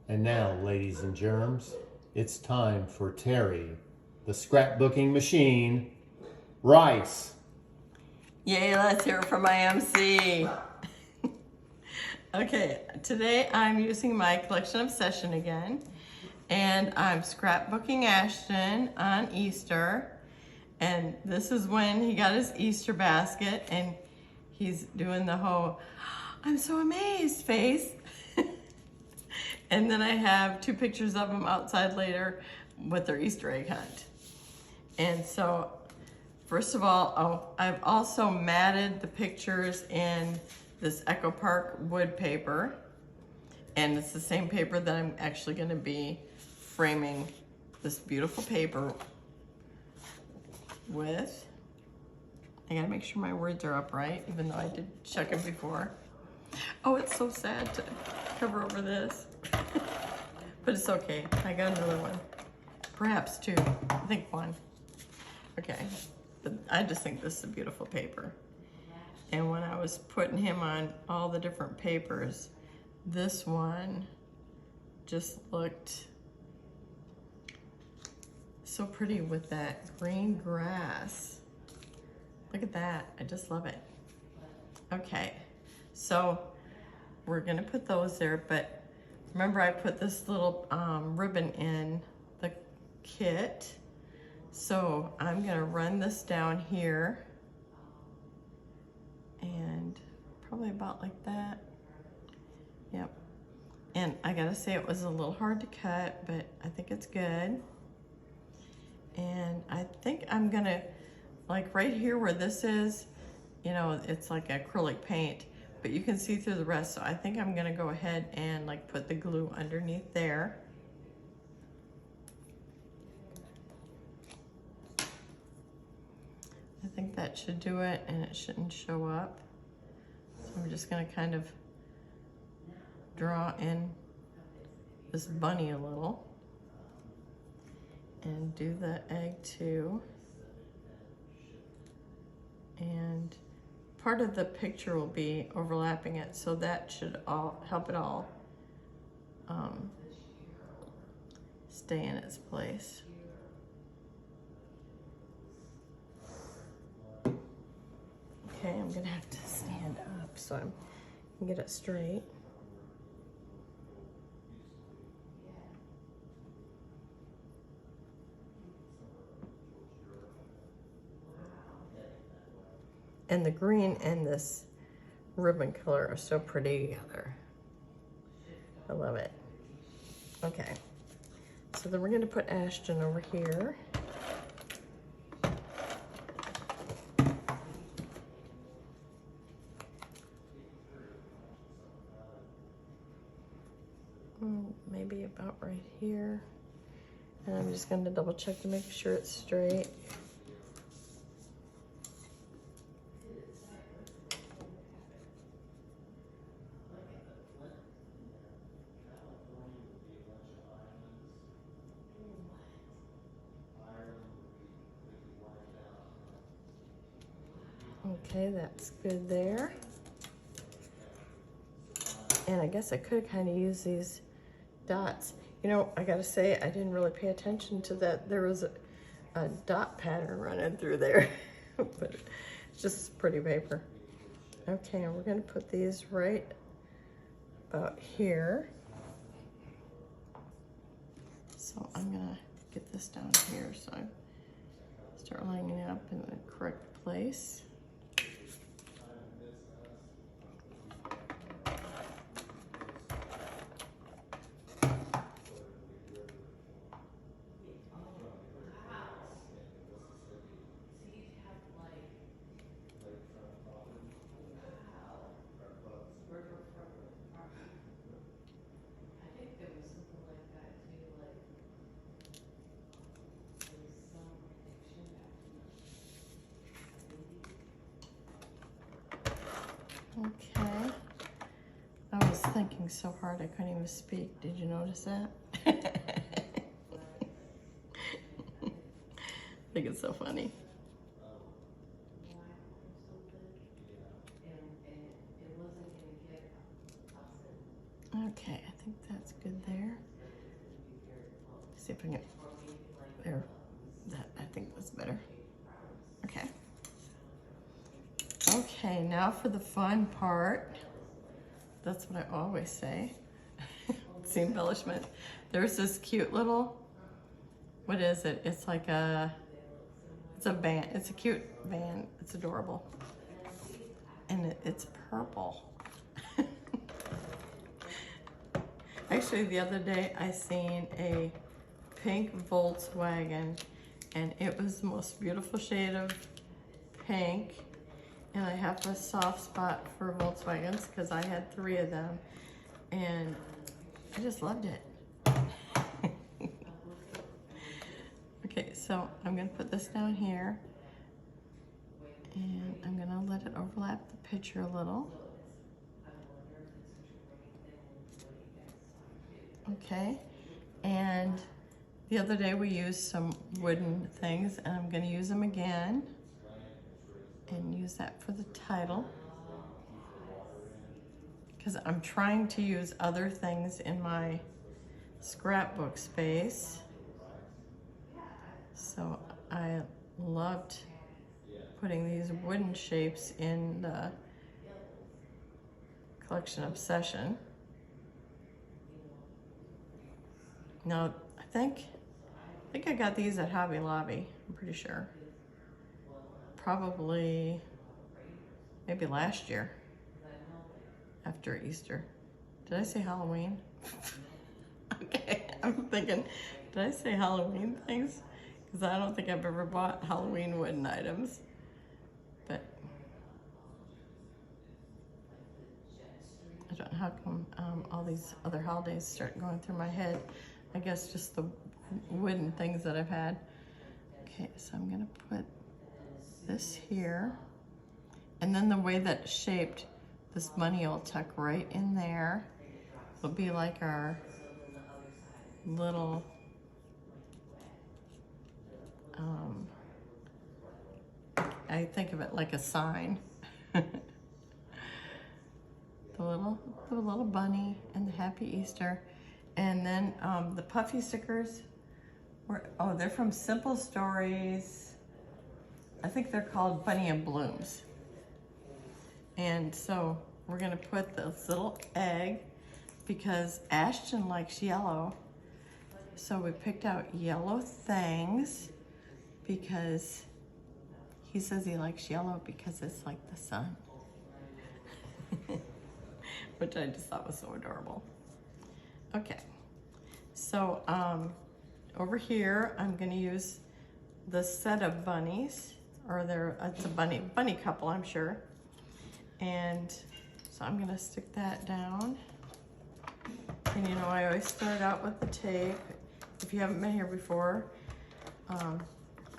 And now, ladies and germs, it's time for Terry, the scrapbooking machine, Rice. Yay, let's hear it from my MC. Okay, today I'm using my collection obsession again, and I'm scrapbooking Ashton on Easter. And this is when he got his Easter basket, and he's doing the whole, I'm so amazed face. And then I have 2 pictures of them outside later with their Easter egg hunt. And so, first of all, I've also matted the pictures in this Echo Park wood paper. And it's the same paper that I'm actually gonna be framing this beautiful paper with. I gotta make sure my words are upright, even though I did check them before. Oh, it's so sad to cover over this. But it's okay, I got another one. Perhaps 2, I think 1. Okay, but I just think this is a beautiful paper. And when I was putting him on all the different papers, this one just looked so pretty with that green grass. Look at that, I just love it. Okay, so we're gonna put those there, but remember I put this little ribbon in the kit. So I'm gonna run this down here and probably about like that. Yep. And I gotta say it was a little hard to cut, but I think it's good. And I think I'm gonna, like right here where this is, you know, it's like acrylic paint, but you can see through the rest. So I think I'm gonna go ahead and like put the glue underneath there. I think that should do it, and it shouldn't show up. So I'm just gonna kind of draw in this bunny a little and do the egg too. And part of the picture will be overlapping it, so that should all help it all stay in its place. Okay, I'm gonna have to stand up so I can get it straight. And the green and this ribbon color are so pretty together. I love it. Okay, so then we're gonna put Ashton over here. Maybe about right here. And I'm just gonna double check to make sure it's straight. Okay, that's good there. And I guess I could kind of use these dots. You know, I gotta say, I didn't really pay attention to that. There was a dot pattern running through there, but it's just pretty paper. Okay, and we're gonna put these right about here. So I'm gonna get this down here so I start lining it up in the correct place. Okay. I was thinking so hard I couldn't even speak. Did you notice that? I think it's so funny. Okay, I think that's good there. Let's see if I can get there. I think that's better. Okay. Okay, now for the fun part. That's what I always say. It's the embellishment. There's this cute little, what is it? It's like it's a band. It's a cute band. It's adorable. And it's purple. Actually, the other day I seen a pink Volkswagen, and it was the most beautiful shade of pink. And I have a soft spot for Volkswagens because I had 3 of them, and I just loved it. Okay, so I'm gonna put this down here, and I'm gonna let it overlap the picture a little. Okay, and the other day we used some wooden things, and I'm gonna use them again and use that for the title, because I'm trying to use other things in my scrapbook space. So I loved putting these wooden shapes in the collection obsession. Now, I think I got these at Hobby Lobby, I'm pretty sure. Probably maybe last year after Easter. Did I say Halloween? Okay, I'm thinking, did I say Halloween things? Because I don't think I've ever bought Halloween wooden items. But I don't know how come all these other holidays start going through my head. I guess just the wooden things that I've had. Okay, so I'm gonna put this here. And then the way that it's shaped, this bunny will tuck right in there. It'll be like our little, I think of it like a sign. The little bunny and the Happy Easter. And then the Puffy stickers they're from Simple Stories. I think they're called Bunny and Blooms. And so we're gonna put this little egg because Ashton likes yellow. So we picked out yellow things because he says he likes yellow because it's like the sun. Which I just thought was so adorable. Okay, so over here I'm gonna use the set of bunnies, or it's a bunny couple, I'm sure. And so I'm gonna stick that down. And you know, I always start out with the tape. If you haven't been here before,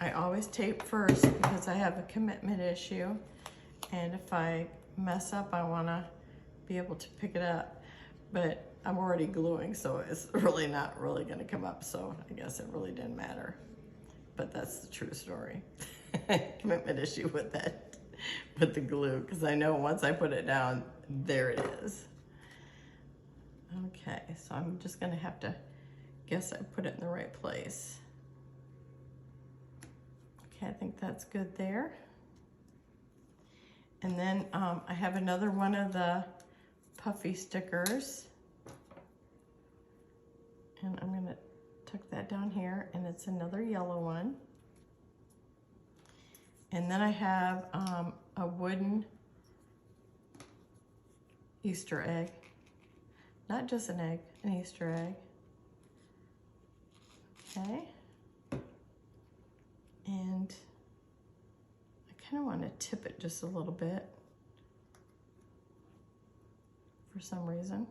I always tape first because I have a commitment issue. And if I mess up, I wanna be able to pick it up. But I'm already gluing, so it's really not really gonna come up. So I guess it really didn't matter. But that's the true story. Commitment issue with the glue, because I know once I put it down, there it is. Okay, so I'm just gonna have to guess I put it in the right place. Okay, I think that's good there. And then I have another one of the Puffy stickers. And I'm gonna tuck that down here, and it's another yellow one. And then I have a wooden Easter egg. Not just an egg, an Easter egg. Okay. And I kind of want to tip it just a little bit for some reason.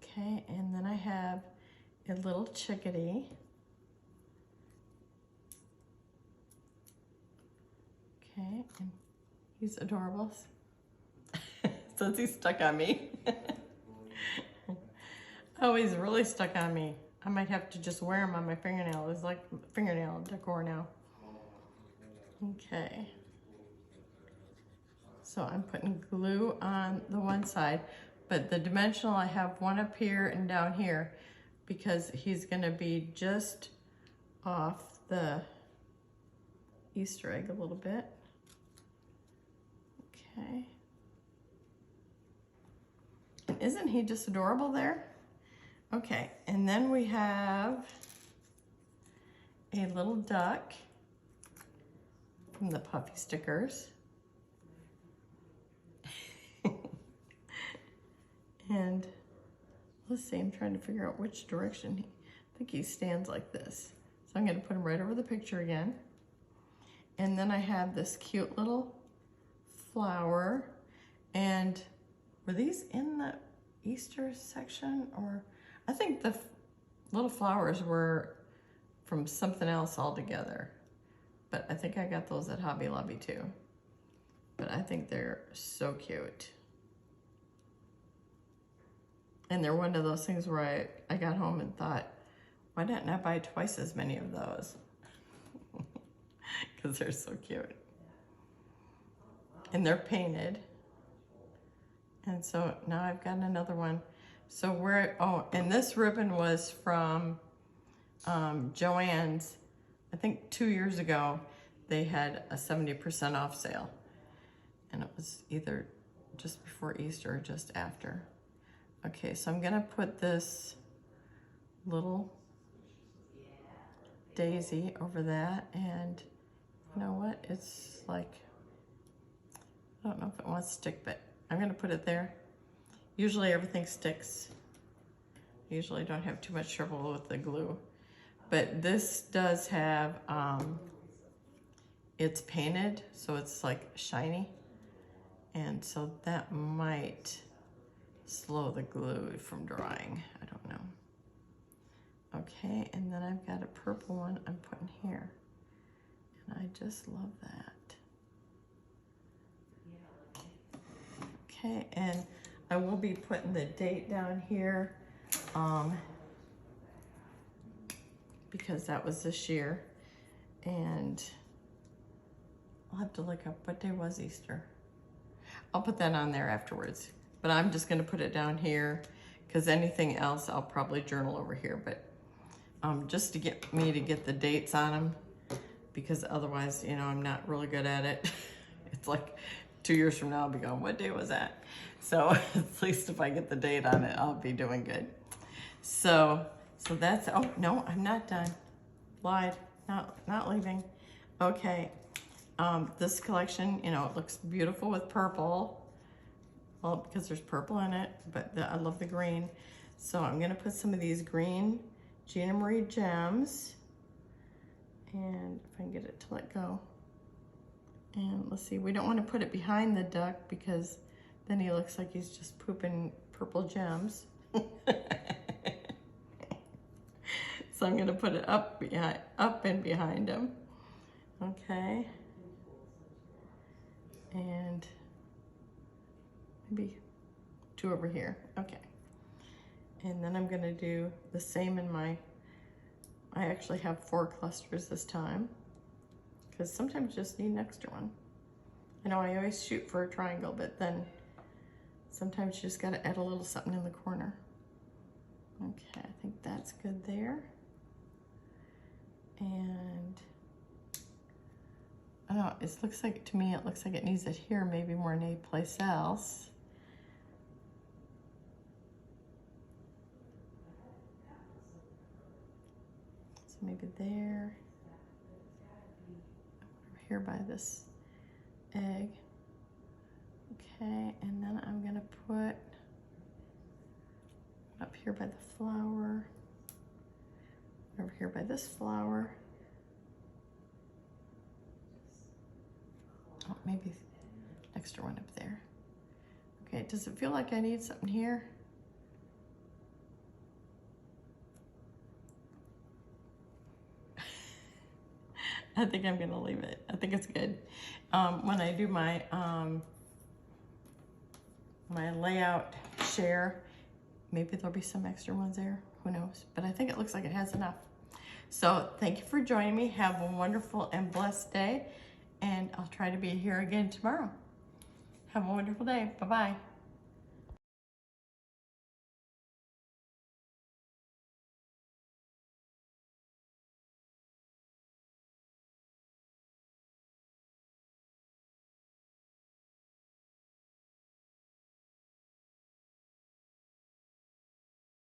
Okay, and then I have a little chickadee. Okay, and he's adorable. Since he's stuck on me. Oh, he's really stuck on me. I might have to just wear him on my fingernail. It's like fingernail decor now. Okay. So I'm putting glue on the one side, But the dimensional, I have one up here and down here because he's gonna be just off the Easter egg a little bit. Okay. And isn't he just adorable there? Okay, and then we have a little duck from the Puffy stickers. And let's see, I'm trying to figure out which direction I think he stands like this. So I'm gonna put him right over the picture again. And then I have this cute little flower. And were these in the Easter section? Or I think the little flowers were from something else altogether. But I think I got those at Hobby Lobby too. But I think they're so cute. And they're one of those things where I got home and thought, why didn't I buy twice as many of those? Because they're so cute. And they're painted. And so now I've got another one. So and this ribbon was from Joann's. I think 2 years ago, they had a 70% off sale. And it was either just before Easter or just after. Okay, so I'm gonna put this little daisy over that, and you know what? It's like, I don't know if it wants to stick, but I'm gonna put it there. Usually everything sticks. Usually don't have too much trouble with the glue. But this does have, it's painted, so it's like shiny. And so that might slow the glue from drying. I don't know. Okay, and then I've got a purple one I'm putting here. And I just love that. Okay, and I will be putting the date down here because that was this year. And I'll have to look up what day was Easter. I'll put that on there afterwards. But I'm just gonna put it down here because anything else I'll probably journal over here. But just to get the dates on them, because otherwise, you know, I'm not really good at it. It's like 2 years from now I'll be going, what day was that? So at least if I get the date on it, I'll be doing good. So that's, oh no, I'm not done. Lied, not leaving. Okay, this collection, you know, it looks beautiful with purple. Well, because there's purple in it, but I love the green. So I'm gonna put some of these green Gina Marie gems, and if I can get it to let go. And let's see, we don't want to put it behind the duck because then he looks like he's just pooping purple gems. So I'm gonna put it up and behind him. Okay. And maybe 2 over here. Okay. And then I'm gonna do the same in I actually have 4 clusters this time because sometimes you just need an extra one. I know I always shoot for a triangle, but then sometimes you just gotta add a little something in the corner. Okay, I think that's good there. And I don't know, it looks like, to me, it looks like it needs it here maybe more than any place else. So maybe there. Over here by this egg. Okay, and then I'm gonna put up here by the flower. Over here by this flower. Oh, maybe extra one up there. Okay, does it feel like I need something here? I think I'm gonna leave it. I think it's good. When I do my my layout share, maybe there'll be some extra ones there, who knows? But I think it looks like it has enough. So thank you for joining me. Have a wonderful and blessed day. And I'll try to be here again tomorrow. Have a wonderful day. Bye-bye.